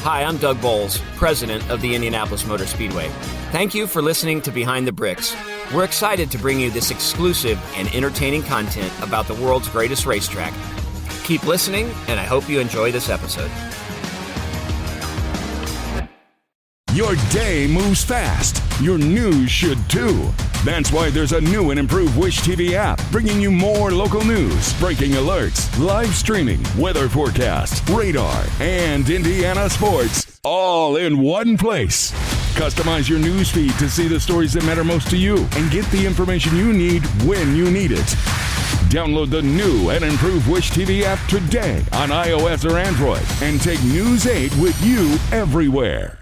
Hi, I'm Doug Bowles, president of the Indianapolis Motor Speedway. Thank you for listening to Behind the Bricks. We're excited to bring you this exclusive and entertaining content about the world's greatest racetrack. Keep listening, and I hope you enjoy this episode. Your day moves fast. Your news should too. That's why there's a new and improved Wish TV app bringing you more local news, breaking alerts, live streaming, weather forecasts, radar, and Indiana sports all in one place. Customize your news feed to see the stories that matter most to you and get the information you need when you need it. Download the new and improved Wish TV app today on iOS or Android and take News 8 with you everywhere.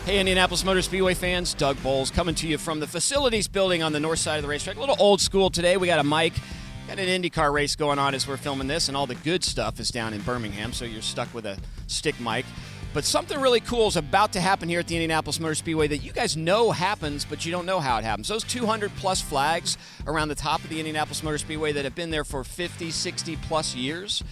Hey, Indianapolis Motor Speedway fans, Doug Bowles coming to you from the facilities building on the north side of the racetrack. A little old school today. We got a mic, got an IndyCar race going on as we're filming this, and all the good stuff is down in Birmingham, so you're stuck with a stick mic. But something really cool is about to happen here at the Indianapolis Motor Speedway that you guys know happens, but you don't know how it happens. Those 200-plus flags around the top of the Indianapolis Motor Speedway that have been there for 50, 60-plus years.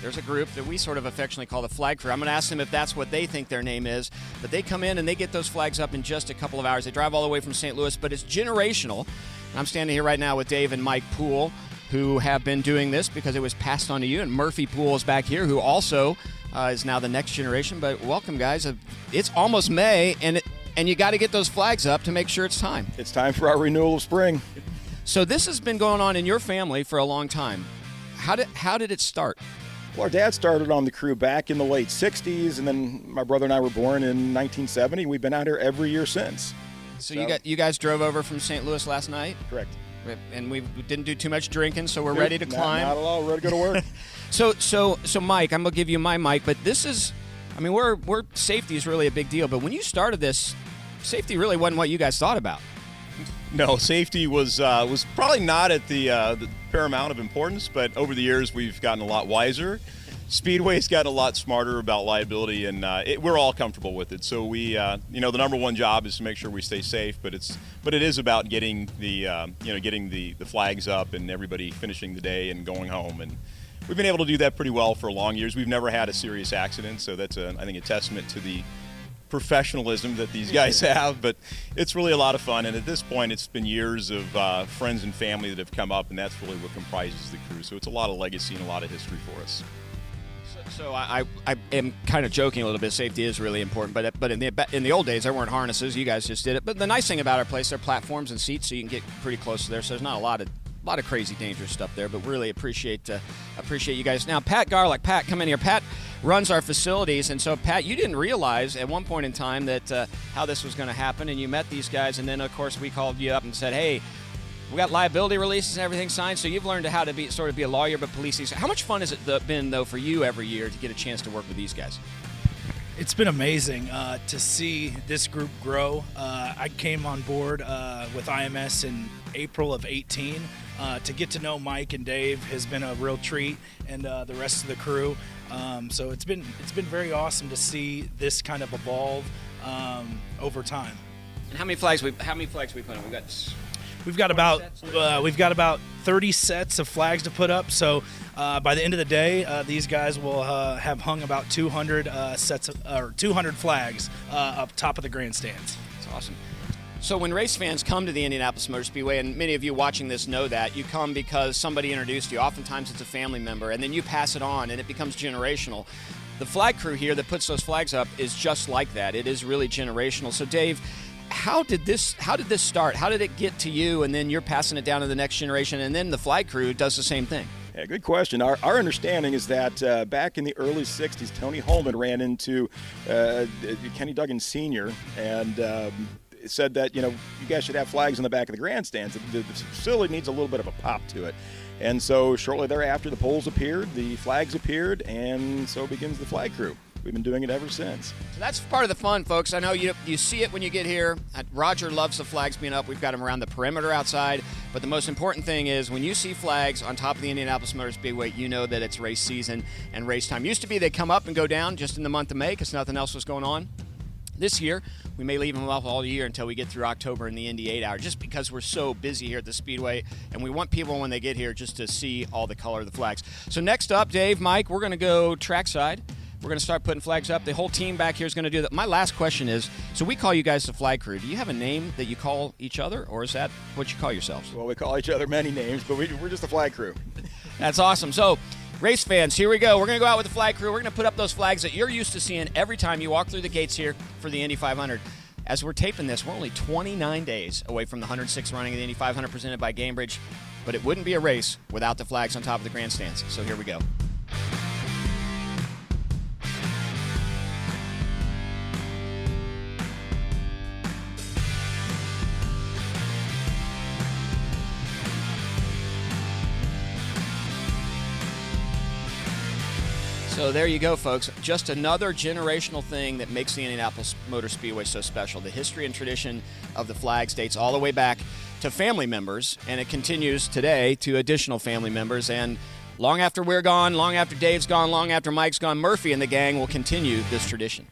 There's a group that we sort of affectionately call the Flag Crew. I'm going to ask them if that's what they think their name is. But they come in and they get those flags up in just a couple of hours. They drive all the way from St. Louis, but it's generational. And I'm standing here right now with Dave and Mike Poole, who have been doing this because it was passed on to you. And Murphy Poole is back here, who also is now the next generation. But welcome, guys. It's almost May, and you got to get those flags up to make sure it's time. It's time for our renewal of spring. So this has been going on in your family for a long time. How did it start? Well, our dad started on the crew back in the late 60s, and then my brother and I were born in 1970. We've been out here every year since. So you guys drove over from St. Louis last night? Correct. And we didn't do too much drinking, so we're ready to climb. Not at all. Ready to go to work. So Mike, I'm going to give you my mic, but this is, I mean, we're safety is really a big deal, but when you started this, safety really wasn't what you guys thought about. No, safety was probably not at the paramount of importance, but over the years we've gotten a lot wiser. Speedway's gotten a lot smarter about liability, and we're all comfortable with it. So we, the number one job is to make sure we stay safe, but it is about getting the flags up and everybody finishing the day and going home. And we've been able to do that pretty well for long years. We've never had a serious accident, so that's I think a testament to the professionalism that these guys have, but it's really a lot of fun. And at this point, it's been years of friends and family that have come up, and that's really what comprises the crew. So it's a lot of legacy and a lot of history for us. So I am kind of joking a little bit. Safety is really important, but in the old days there weren't harnesses. You guys just did it. But the nice thing about our place, there are platforms and seats, so you can get pretty close to there. So there's not a lot of crazy dangerous stuff there, but really appreciate you guys. Now, Pat Garlick, Pat, come in here. Pat runs our facilities, and so Pat, you didn't realize at one point in time that how this was going to happen, and you met these guys, and then of course we called you up and said, hey, we got liability releases and everything signed, so you've learned how to be a lawyer but police these. How much fun has it been though for you every year to get a chance to work with these guys? It's been amazing to see this group grow. I came on board with IMS in April of 18. To get to know Mike and Dave has been a real treat, and the rest of the crew. So it's been very awesome to see this kind of evolve over time. And how many flags we put on? We've got about 30 sets of flags to put up. So by the end of the day, these guys will have hung about 200 200 flags up top of the grandstands. That's awesome. So when race fans come to the Indianapolis Motor Speedway, and many of you watching this know that, you come because somebody introduced you. Oftentimes it's a family member, and then you pass it on, and it becomes generational. The flag crew here that puts those flags up is just like that. It is really generational. So Dave, how did this start? How did it get to you, and then you're passing it down to the next generation, and then the flag crew does the same thing? Yeah, good question. Our understanding is that back in the early 60s, Tony Holman ran into Kenny Duggan Sr., and said that, you guys should have flags in the back of the grandstands. The facility needs a little bit of a pop to it. And so shortly thereafter, the poles appeared, the flags appeared, and so begins the flag crew. We've been doing it ever since. So that's part of the fun, folks. I know you see it when you get here. Roger loves the flags being up. We've got them around the perimeter outside. But the most important thing is when you see flags on top of the Indianapolis Motor Speedway, you know that it's race season and race time. Used to be they'd come up and go down just in the month of May because nothing else was going on. This year, we may leave them up all year until we get through October in the Indy 8-hour, just because we're so busy here at the Speedway, and we want people when they get here just to see all the color of the flags. So next up, Dave, Mike, we're going to go trackside. We're going to start putting flags up. The whole team back here is going to do that. My last question is, so we call you guys the flag crew. Do you have a name that you call each other, or is that what you call yourselves? Well, we call each other many names, but we're just the flag crew. That's awesome. So, race fans, here we go. We're going to go out with the flag crew. We're going to put up those flags that you're used to seeing every time you walk through the gates here for the Indy 500. As we're taping this, we're only 29 days away from the 106th running of the Indy 500 presented by Gamebridge, but it wouldn't be a race without the flags on top of the grandstands. So here we go. So there you go, folks. Just another generational thing that makes the Indianapolis Motor Speedway so special. The history and tradition of the flags dates all the way back to family members, and it continues today to additional family members. And long after we're gone, long after Dave's gone, long after Mike's gone, Murphy and the gang will continue this tradition.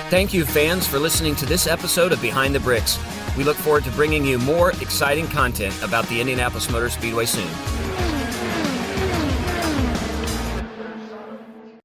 Thank you, fans, for listening to this episode of Behind the Bricks. We look forward to bringing you more exciting content about the Indianapolis Motor Speedway soon.